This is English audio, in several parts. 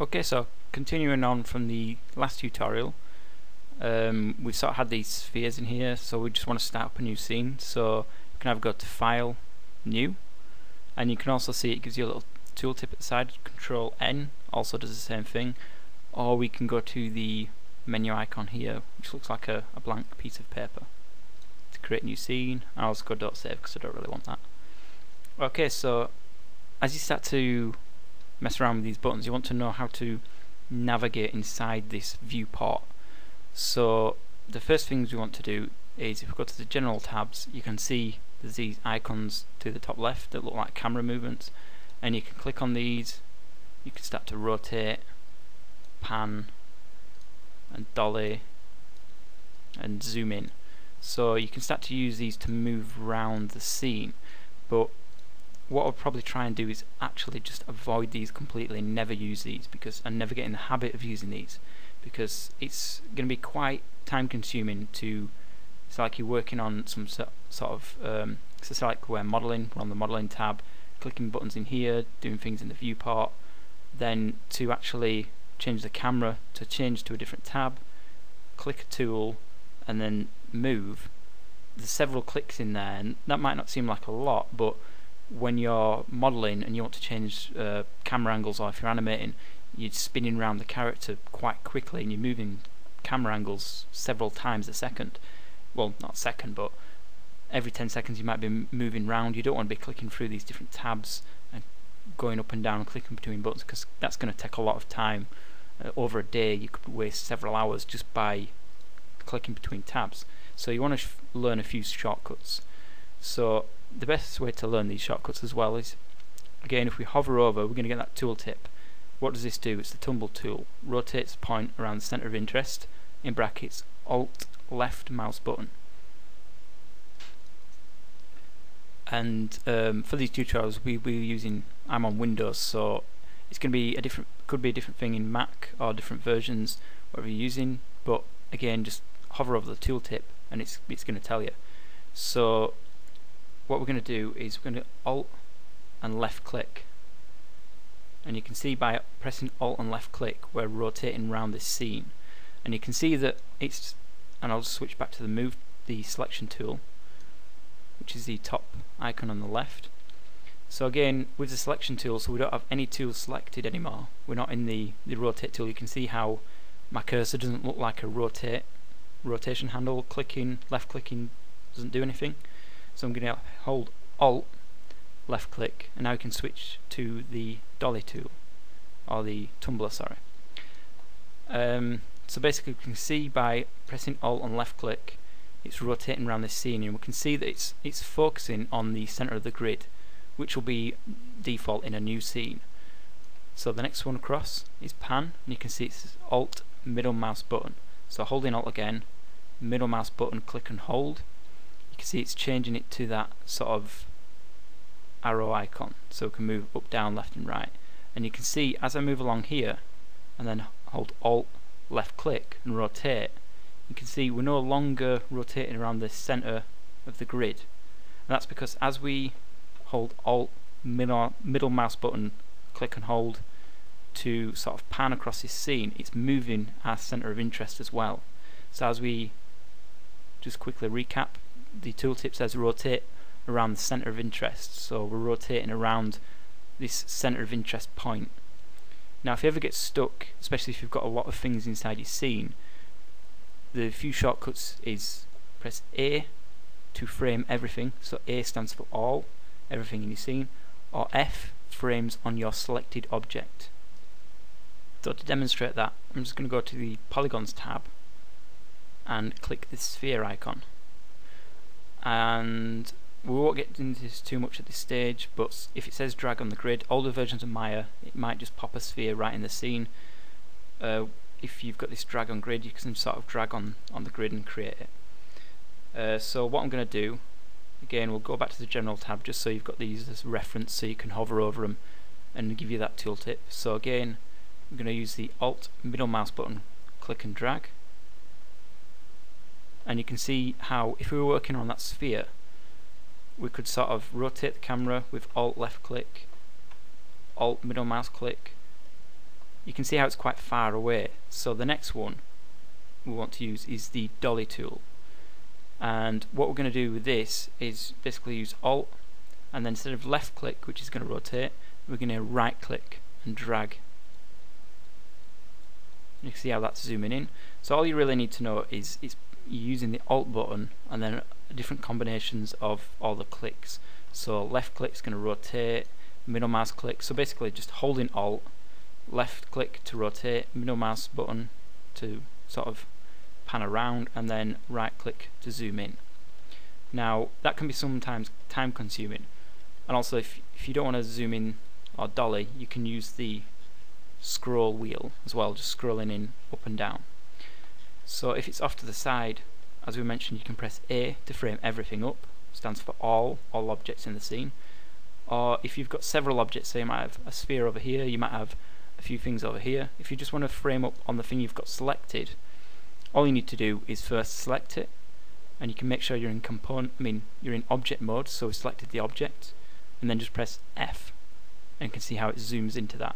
Okay, so continuing on from the last tutorial, we've sort of had these spheres in here, so we just want to start up a new scene. So you can either go to File, New, and you can also see it gives you a little tooltip at the side. Control N also does the same thing, or we can go to the menu icon here, which looks like a blank piece of paper, to create a new scene. I'll also go Don't Save because I don't really want that. Okay, so as you start to mess around with these buttons, you want to know how to navigate inside this viewport. So the first things we want to do is, if we go to the General tabs, you can see there's these icons to the top left that look like camera movements, and you can click on these. You can start to rotate, pan, and dolly, and zoom in. So you can start to use these to move around the scene, but what I'll probably try and do is actually just avoid these completely and never use these, and never get in the habit of using these, because it's going to be quite time consuming to, it's like you're working on some sort of, so it's like we're modelling, we're on the modelling tab, clicking buttons in here, doing things in the viewport, then to actually change the camera, to change to a different tab, click a tool, and then move. There's several clicks in there, and that might not seem like a lot, but when you're modelling and you want to change camera angles, or if you're animating, you're spinning around the character quite quickly and you're moving camera angles several times a second. Well, not a second, but every 10 seconds you might be moving around. You don't want to be clicking through these different tabs and going up and down and clicking between buttons, because that's going to take a lot of time. Over a day you could waste several hours just by clicking between tabs. So you want to learn a few shortcuts. So the best way to learn these shortcuts as well is, again, if we hover over, we're going to get that tooltip. What does this do? It's the Tumble Tool. Rotates the point around the centre of interest, in brackets, Alt left mouse button. And for these tutorials we're using, I'm on Windows, so it's going to be a different, could be a different thing in Mac or different versions, whatever you're using, but again, just hover over the tooltip and it's going to tell you. So what we're going to do is we're going to Alt and left click, and you can see by pressing Alt and left click we're rotating around this scene, and you can see that it's, and I'll just switch back to the selection tool, which is the top icon on the left. So again, with the selection tool, so we don't have any tools selected anymore, we're not in the rotate tool. You can see how my cursor doesn't look like a rotation handle. Left clicking doesn't do anything. So I'm going to hold Alt, left click, and now we can switch to the Dahle Tool, or the tumbler, sorry. So basically we can see by pressing Alt and left click it's rotating around this scene, and we can see that it's focusing on the centre of the grid, which will be default in a new scene. So the next one across is pan, and you can see it's Alt middle mouse button. So holding Alt again, middle mouse button, click and hold. You can see it's changing it to that sort of arrow icon, so we can move up, down, left and right. And you can see as I move along here and then hold Alt left click and rotate, you can see we're no longer rotating around the centre of the grid, and that's because as we hold Alt middle mouse button, click and hold to sort of pan across this scene, it's moving our centre of interest as well. So as we just quickly recap, the tooltip says rotate around the centre of interest, so we're rotating around this centre of interest point. Now if you ever get stuck, especially if you've got a lot of things inside your scene, the few shortcuts is press A to frame everything, so A stands for all, everything in your scene, or F frames on your selected object. So to demonstrate that, I'm just going to go to the Polygons tab and click the sphere icon. And we won't get into this too much at this stage, but if it says drag on the grid, older versions of Maya, it might just pop a sphere right in the scene. If you've got this drag on grid, you can sort of drag on the grid and create it. So what I'm going to do, again, we'll go back to the General tab just so you've got these as reference, so you can hover over them and give you that tooltip. So again, I'm going to use the Alt middle mouse button, click and drag, and you can see how if we were working on that sphere, we could sort of rotate the camera with Alt left click, Alt middle mouse click, you can see how it's quite far away. So the next one we want to use is the Dahle Tool, and what we're going to do with this is basically use Alt, and then instead of left click, which is going to rotate, we're going to right click and drag. You can see how that's zooming in. So all you really need to know is it's using the Alt button and then different combinations of all the clicks. So left click is going to rotate, middle mouse click, so basically just holding Alt, left click to rotate, middle mouse button to sort of pan around, and then right click to zoom in. Now that can be sometimes time consuming, and also if you don't want to zoom in or dolly, you can use the scroll wheel as well, just scrolling in up and down. So if it's off to the side, as we mentioned, you can press A to frame everything up, stands for all objects in the scene. Or if you've got several objects, so you might have a sphere over here, you might have a few things over here. If you just want to frame up on the thing you've got selected, all you need to do is first select it, and you can make sure you're in you're in object mode, so we selected the object, and then just press F, and you can see how it zooms into that.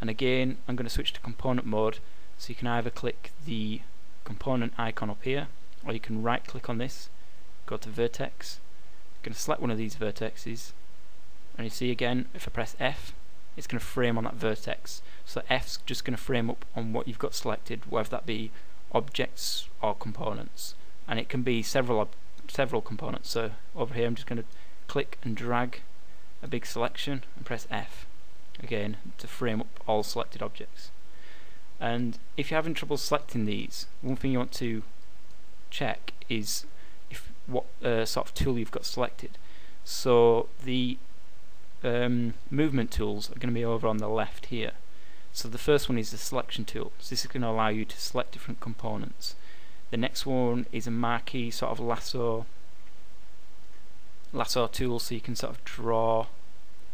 And again, I'm going to switch to component mode, so you can either click the component icon up here, or you can right click on this, go to vertex, I'm going to select one of these vertexes, and you see again, if I press F, it's going to frame on that vertex. So F's just going to frame up on what you've got selected, whether that be objects or components, and it can be several components. So over here I'm just going to click and drag a big selection and press F again to frame up all selected objects. And if you're having trouble selecting these, one thing you want to check is what sort of tool you've got selected. So the movement tools are going to be over on the left here. So the first one is the selection tool, so this is going to allow you to select different components. The next one is a marquee sort of lasso tool, so you can sort of draw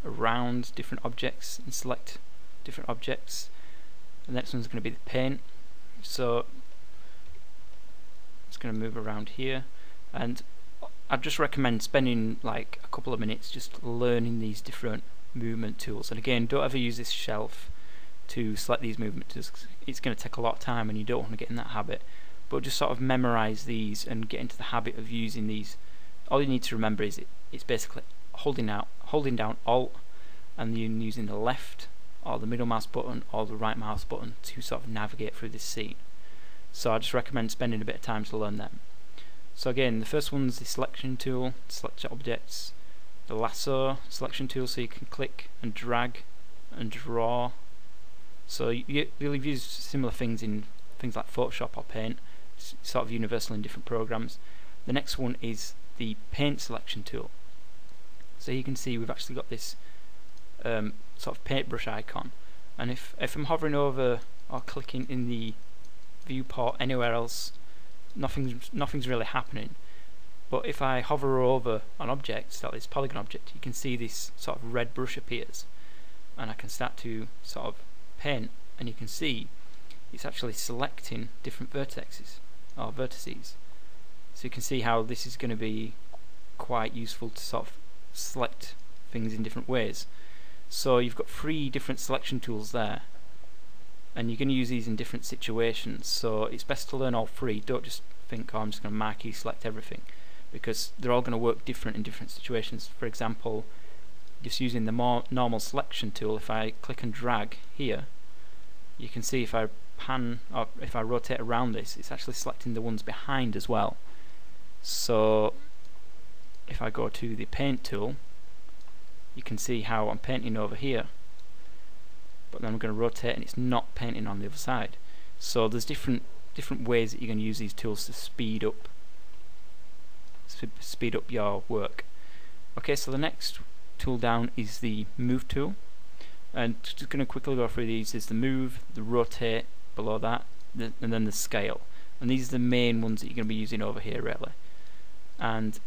around different objects and select different objects. The next one's going to be the paint, so it's going to move around here, and I'd just recommend spending like a couple of minutes just learning these different movement tools. And again, don't ever use this shelf to select these movement tools. It's going to take a lot of time and you don't want to get in that habit, but just sort of memorize these and get into the habit of using these. All you need to remember is it's basically holding down Alt, and then using the left or the middle mouse button or the right mouse button to sort of navigate through this scene. So I just recommend spending a bit of time to learn them. So again, the first one's the selection tool, select your objects. The lasso selection tool, so you can click and drag and draw. So you'll use similar things in things like Photoshop or Paint. It's sort of universal in different programs. The next one is the paint selection tool. So you can see we've actually got this sort of paintbrush icon, and if I'm hovering over or clicking in the viewport anywhere else, nothing's really happening. But if I hover over an object, like this polygon object, you can see this sort of red brush appears, and I can start to sort of paint, and you can see it's actually selecting different vertices. So you can see how this is going to be quite useful to sort of select things in different ways. So you've got 3 different selection tools there, and you're going to use these in different situations, so it's best to learn all 3. Don't just think, oh, I'm just going to marquee select everything, because they're all going to work different in different situations. For example, just using the more normal selection tool, if I click and drag here, you can see if I pan or if I rotate around this, it's actually selecting the ones behind as well. So if I go to the paint tool, you can see how I'm painting over here, but then I'm going to rotate and it's not painting on the other side. So there's different ways that you can use these tools to speed up your work. Okay, so the next tool down is the move tool, and just going to quickly go through these. Is the move, the rotate below that, and then the scale, and these are the main ones that you're going to be using over here really. And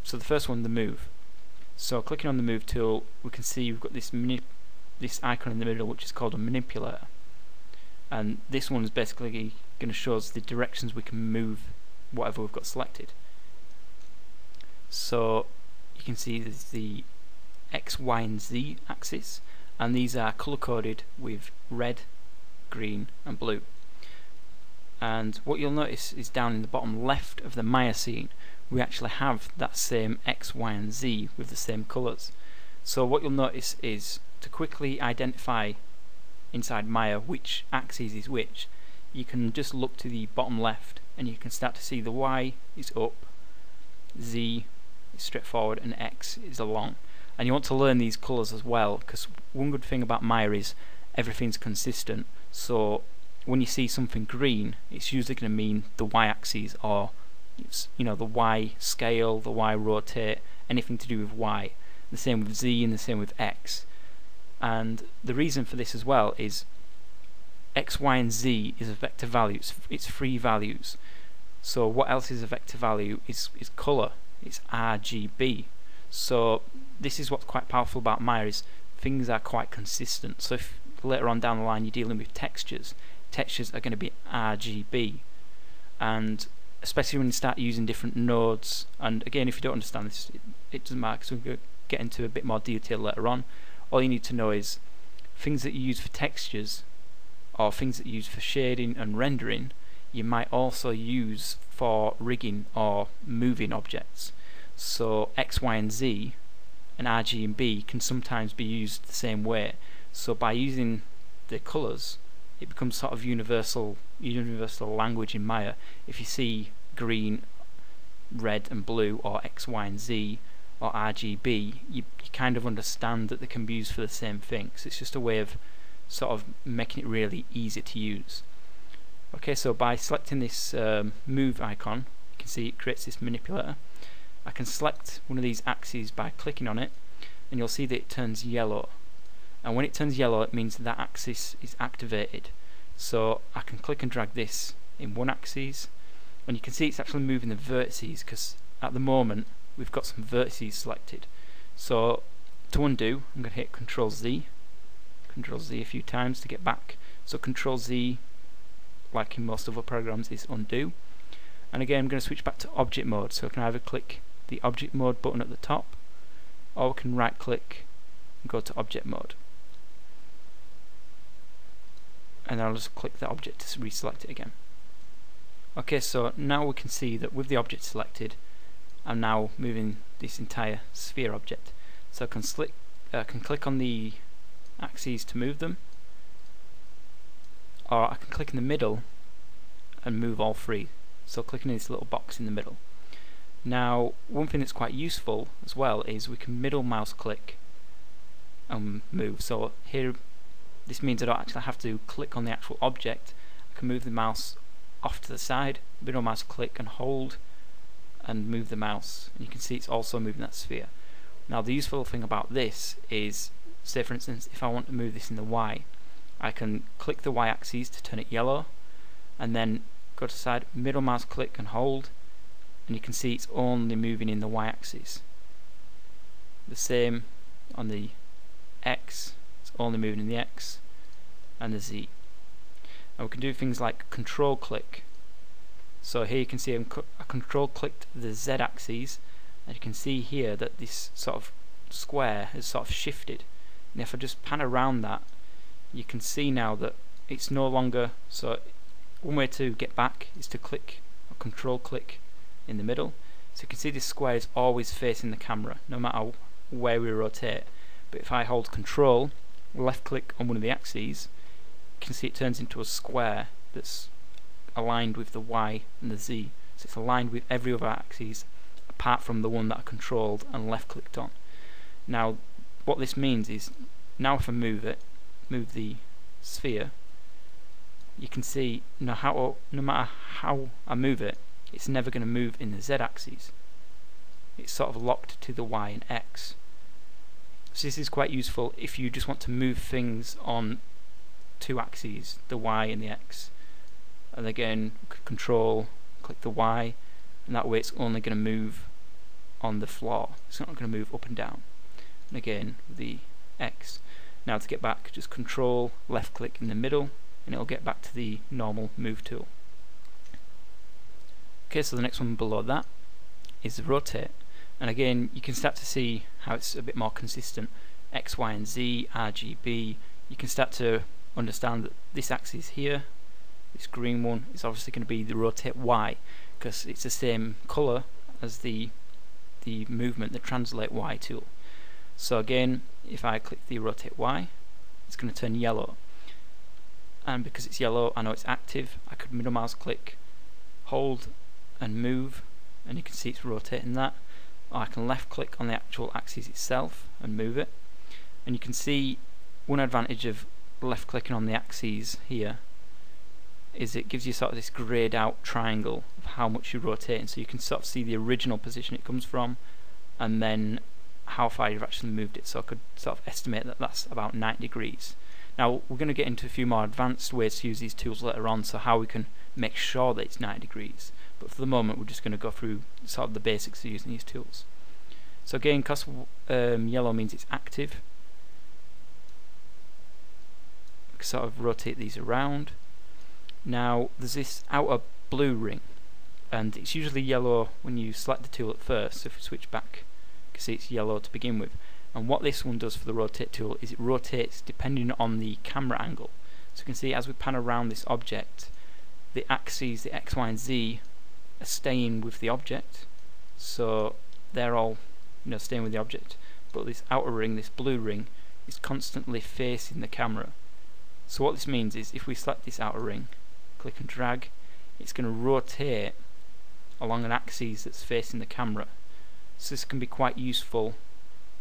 so the first one, the move. So clicking on the move tool, we can see we've got this icon in the middle which is called a manipulator, and this one is basically going to show us the directions we can move whatever we've got selected. So you can see there's the X, Y and Z axis, and these are color coded with red, green and blue. And what you'll notice is down in the bottom left of the Maya scene we actually have that same X, Y and Z with the same colours. So what you'll notice is, to quickly identify inside Maya which axis is which, you can just look to the bottom left and you can start to see the Y is up, Z is straight forward and X is along. And you want to learn these colours as well, because one good thing about Maya is everything's consistent. So when you see something green, it's usually going to mean the Y-axis, or the Y scale, the Y rotate, anything to do with Y. The same with Z and the same with X. And the reason for this as well is X, Y and Z is a vector value, it's three values. So what else is a vector value is colour, it's RGB. So this is what's quite powerful about Maya, is things are quite consistent. So if later on down the line you're dealing with textures are going to be RGB, and especially when you start using different nodes, and again if you don't understand this it doesn't matter because we'll get into a bit more detail later on. All you need to know is things that you use for textures or things that you use for shading and rendering you might also use for rigging or moving objects. So X, Y and Z and RGB can sometimes be used the same way. So by using the colours it becomes sort of universal language in Maya. If you see green, red and blue, or X, Y and Z or RGB, you kind of understand that they can be used for the same thing. So it's just a way of sort of making it really easy to use. Okay, so by selecting this move icon, you can see it creates this manipulator. I can select one of these axes by clicking on it and you'll see that it turns yellow. And when it turns yellow it means that axis is activated. So I can click and drag this in one axis and you can see it's actually moving the vertices, because at the moment we've got some vertices selected. So to undo I'm going to hit Control Z a few times to get back. So Control Z, like in most other programs, is undo. And again I'm going to switch back to object mode, so I can either click the object mode button at the top or we can right click and go to object mode. And I'll just click the object to reselect it again. Okay, so now we can see that with the object selected I'm now moving this entire sphere object. So I can click on the axes to move them, or I can click in the middle and move all three. So clicking this little box in the middle. Now one thing that's quite useful as well is we can middle mouse click and move. So here this means I don't actually have to click on the actual object. I can move the mouse off to the side, middle mouse click and hold and move the mouse, and you can see it's also moving that sphere. Now the useful thing about this is, say for instance if I want to move this in the Y, I can click the Y axis to turn it yellow and then go to the side, middle mouse click and hold, and you can see it's only moving in the Y axis. The same on the X, it's only moving in the X and the Z. And we can do things like control click. So here you can see I control clicked the Z axis, and you can see here that this sort of square has sort of shifted. And if I just pan around that, you can see now that it's no longer. So one way to get back is to click or control click in the middle. So you can see this square is always facing the camera no matter where we rotate. But if I hold control, left click on one of the axes, you can see it turns into a square that's aligned with the Y and the Z. So it's aligned with every other axis apart from the one that I controlled and left clicked on. Now what this means is, now if I move the sphere, you can see no matter how I move it, it's never going to move in the Z axis. It's sort of locked to the Y and X. So this is quite useful if you just want to move things on two axes, the Y and the X. And again, control, click the Y, and that way it's only going to move on the floor. It's not going to move up and down. And again, the X. Now to get back, just control, left click in the middle, and it'll get back to the normal move tool. Okay, so the next one below that is the rotate. And again, you can start to see how it's a bit more consistent. X, Y and Z, RGB, you can start to understand that this axis here, this green one, is obviously going to be the rotate Y, because it's the same colour as the movement, the translate Y tool. So again, if I click the rotate Y, it's going to turn yellow, and because it's yellow I know it's active. I could middle mouse click, hold and move, and you can see it's rotating that. Or I can left click on the actual axis itself and move it, and you can see one advantage of left clicking on the axes here is it gives you sort of this greyed out triangle of how much you're rotating, so you can sort of see the original position it comes from and then how far you've actually moved it. So I could sort of estimate that that's about 90 degrees. Now we're going to get into a few more advanced ways to use these tools later on, so how we can make sure that it's 90 degrees, but for the moment we're just going to go through sort of the basics of using these tools. So again, because yellow means it's active, we can sort of rotate these around. Now there's this outer blue ring, and it's usually yellow when you select the tool at first, so if you switch back you can see it's yellow to begin with. And what this one does for the rotate tool is it rotates depending on the camera angle. So you can see as we pan around this object, the axes, the X, Y and Z, are staying with the object, so they're all staying with the object, but this outer ring, this blue ring, is constantly facing the camera. So what this means is if we select this outer ring, click and drag, it's going to rotate along an axis that's facing the camera. So this can be quite useful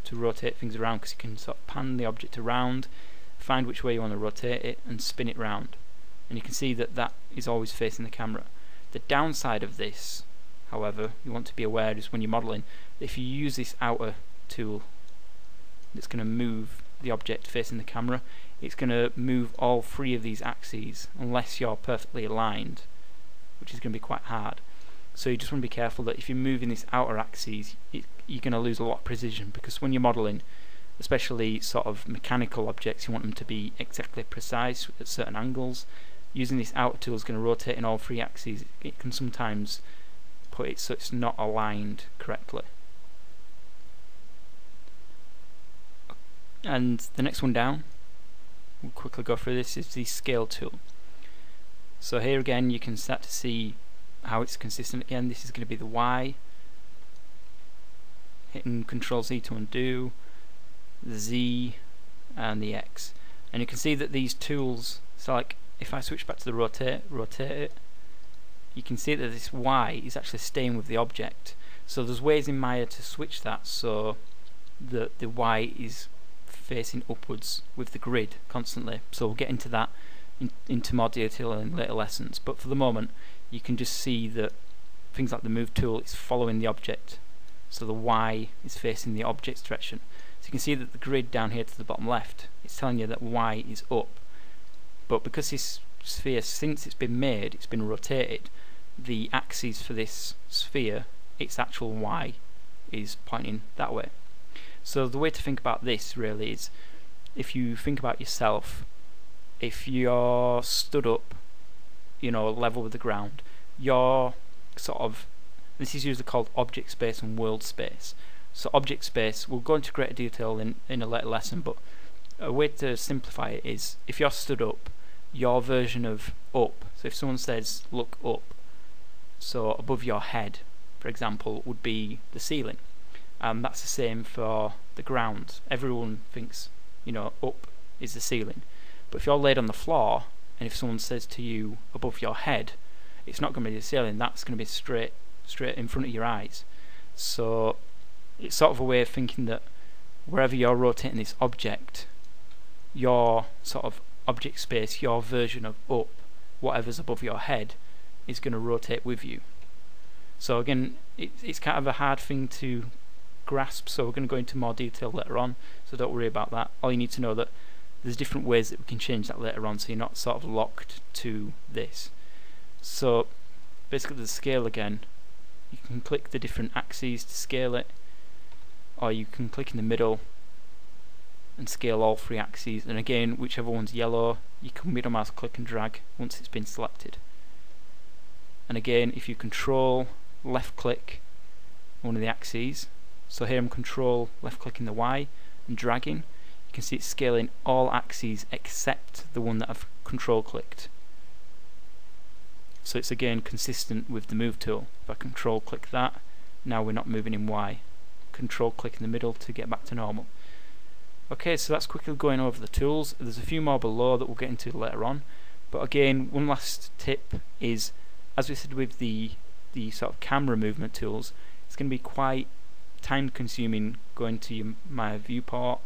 to rotate things around, because you can sort of pan the object around, find which way you want to rotate it and spin it round, and you can see that that is always facing the camera. The downside of this, however, you want to be aware is when you're modelling, if you use this outer tool that's going to move the object facing the camera, it's going to move all three of these axes unless you're perfectly aligned, which is going to be quite hard. So you just want to be careful that if you're moving this outer axis, you're going to lose a lot of precision, because when you're modelling, especially sort of mechanical objects, you want them to be exactly precise at certain angles. Using this outer tool is going to rotate in all three axes. It can sometimes put it so it's not aligned correctly. And the next one down, we'll quickly go through this, is the scale tool. So here again you can start to see how it's consistent. Again, this is going to be the Y, hitting Control Z to undo, the Z and the X, and you can see that these tools, so like if I switch back to the rotate it, you can see that this Y is actually staying with the object. So there's ways in Maya to switch that so that the Y is facing upwards with the grid constantly. So we'll get into that into more detail in later lessons, but for the moment you can just see that things like the move tool is following the object, so the Y is facing the object's direction. So you can see that the grid down here to the bottom left, it's telling you that Y is up, but because this sphere, since it's been made, it's been rotated, the axis for this sphere, its actual Y, is pointing that way. So the way to think about this really is, if you think about yourself, if you're stood up, level with the ground, you're sort of, this is usually called object space and world space. So object space, we'll go into greater detail in a later lesson, but a way to simplify it is, if you're stood up, your version of up, so if someone says look up, so above your head for example would be the ceiling. That's the same for the ground. Everyone thinks up is the ceiling, but if you're laid on the floor and if someone says to you above your head, it's not going to be the ceiling, that's going to be straight in front of your eyes. So it's sort of a way of thinking that wherever you're rotating this object, your sort of object space, your version of up, whatever's above your head, is going to rotate with you. So again, it's kind of a hard thing to grasp, so we're going to go into more detail later on, so don't worry about that. All you need to know that there's different ways that we can change that later on, so you're not sort of locked to this. So basically the scale again, you can click the different axes to scale it, or you can click in the middle and scale all three axes, and again whichever one's yellow you can middle mouse click and drag once it's been selected. And again, if you control left click one of the axes, so here I'm control left clicking the Y and dragging, can see it's scaling all axes except the one that I've control clicked. So it's again consistent with the move tool. If I control click that, now we're not moving in Y. Control click in the middle to get back to normal. Okay, so that's quickly going over the tools. There's a few more below that we'll get into later on. But again, one last tip is, as we said with the sort of camera movement tools, it's going to be quite time consuming going to your Maya viewport,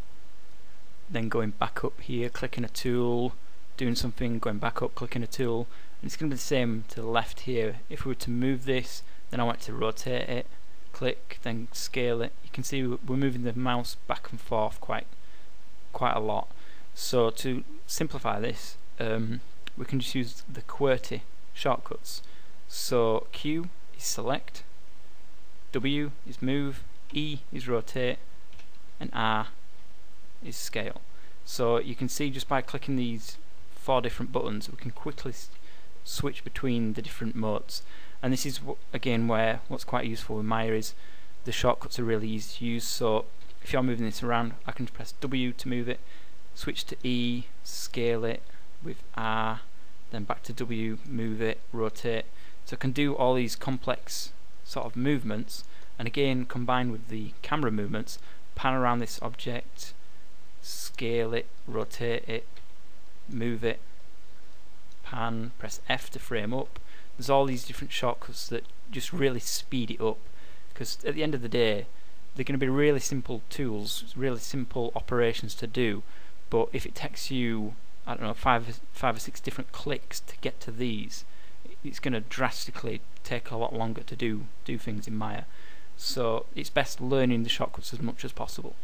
then going back up here, clicking a tool, doing something, going back up, clicking a tool, and it's going to be the same to the left here. If we were to move this, then I want to rotate it, click, then scale it. You can see we're moving the mouse back and forth quite a lot. So to simplify this, we can just use the QWERTY shortcuts. So Q is select, W is move, E is rotate, and R is scale. So you can see just by clicking these 4 different buttons we can quickly switch between the different modes. And this is again where what's quite useful with Maya is the shortcuts are really easy to use. So if you're moving this around, I can press W to move it, switch to E, scale it with R, then back to W, move it, rotate. So I can do all these complex sort of movements, and again combined with the camera movements, pan around this object, scale it, rotate it, move it, pan, press F to frame up. There's all these different shortcuts that just really speed it up, because at the end of the day they're going to be really simple tools, really simple operations to do, but if it takes you, I don't know, five or six different clicks to get to these, it's going to drastically take a lot longer to do things in Maya. So it's best learning the shortcuts as much as possible.